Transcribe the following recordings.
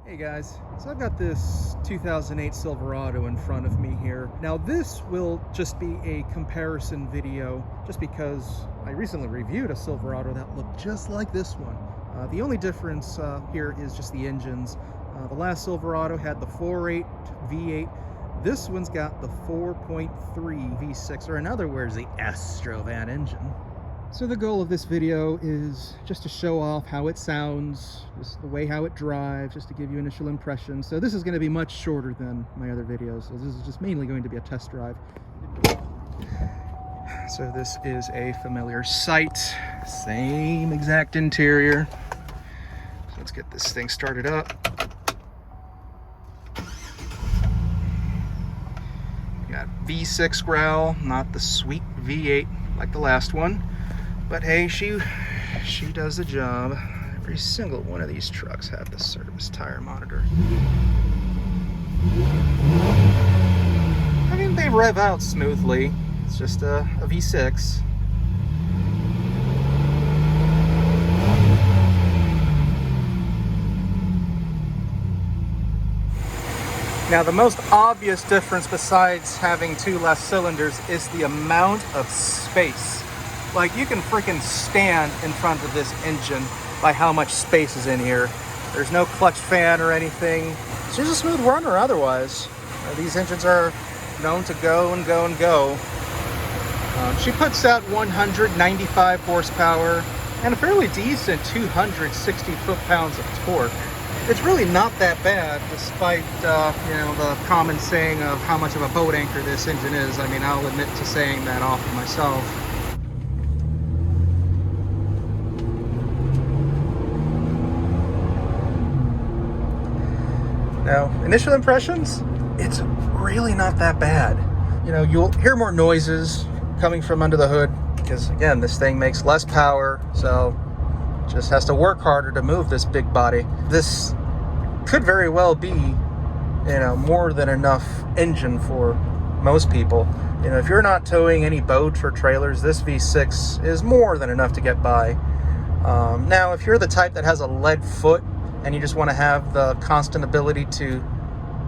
Hey guys, so I've got this 2008 Silverado in front of me here. Now this will just be a comparison video just because I recently reviewed a Silverado that looked just like this one. The only difference here is just the engines. The last Silverado had the 4.8 V8. This one's got the 4.3 V6, or in other words, the Astrovan engine. So the goal of this video is just to show off how it sounds, just the way how it drives, just to give you initial impressions. So this is going to be much shorter than my other videos. So this is just mainly going to be a test drive. So this is a familiar sight, same exact interior. So let's get this thing started up. Got V6 growl, not the sweet V8 like the last one. But hey, she does the job. Every single one of these trucks have the service tire monitor. I mean, they rev out smoothly. It's just a V6. Now, the most obvious difference besides having two less cylinders is the amount of space. Like, you can freaking stand in front of this engine by how much space is in here. There's no clutch fan or anything. It's just a smooth runner otherwise. These engines are known to go and go and go. She puts out 195 horsepower and a fairly decent 260 foot-pounds of torque. It's really not that bad, despite the common saying of how much of a boat anchor this engine is. I mean, I'll admit to saying that often myself. Now, initial impressions, it's really not that bad. You know, you'll hear more noises coming from under the hood because, again, this thing makes less power, so it just has to work harder to move this big body. This could very well be, more than enough engine for most people. You know, if you're not towing any boats or trailers, this V6 is more than enough to get by. Now, if you're the type that has a lead foot, and you just want to have the constant ability to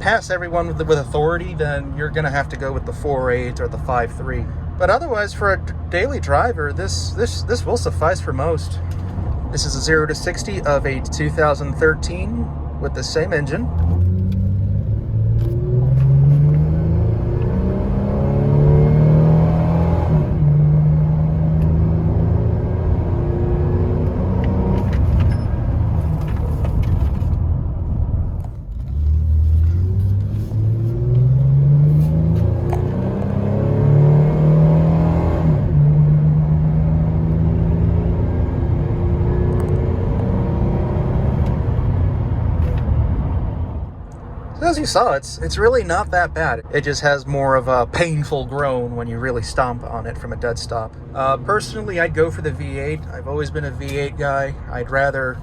pass everyone with authority, then you're going to have to go with the 4.8 or the 5.3. But otherwise, for a daily driver, this will suffice for most. This is a 0 to 60 of a 2013 with the same engine. As you saw, it's really not that bad. It just has more of a painful groan when you really stomp on it from a dead stop. Personally, I'd go for the V8. I've always been a V8 guy. I'd rather,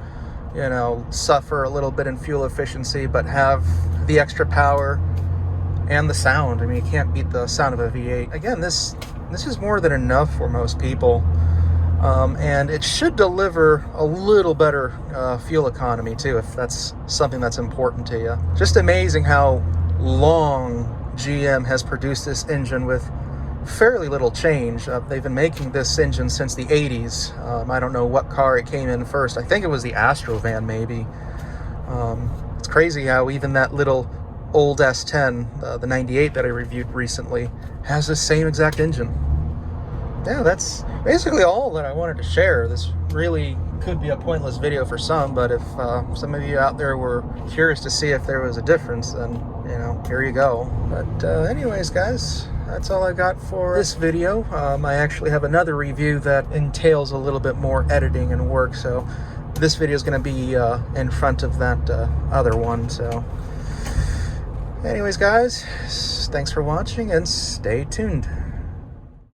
suffer a little bit in fuel efficiency, but have the extra power and the sound. I mean, you can't beat the sound of a V8. Again, this is more than enough for most people. And it should deliver a little better fuel economy too, if that's something that's important to you. Just amazing how long GM has produced this engine with fairly little change. They've been making this engine since the 80s. I don't know what car it came in first. I think it was the Astrovan maybe. It's crazy how even that little old S10, the 98 that I reviewed recently, has the same exact engine. Yeah, that's basically all that I wanted to share. This really could be a pointless video for some, but if some of you out there were curious to see if there was a difference, then, here you go. But anyways, guys, that's all I got for this video. I actually have another review that entails a little bit more editing and work, so this video is going to be in front of that other one. So anyways, guys, thanks for watching and stay tuned.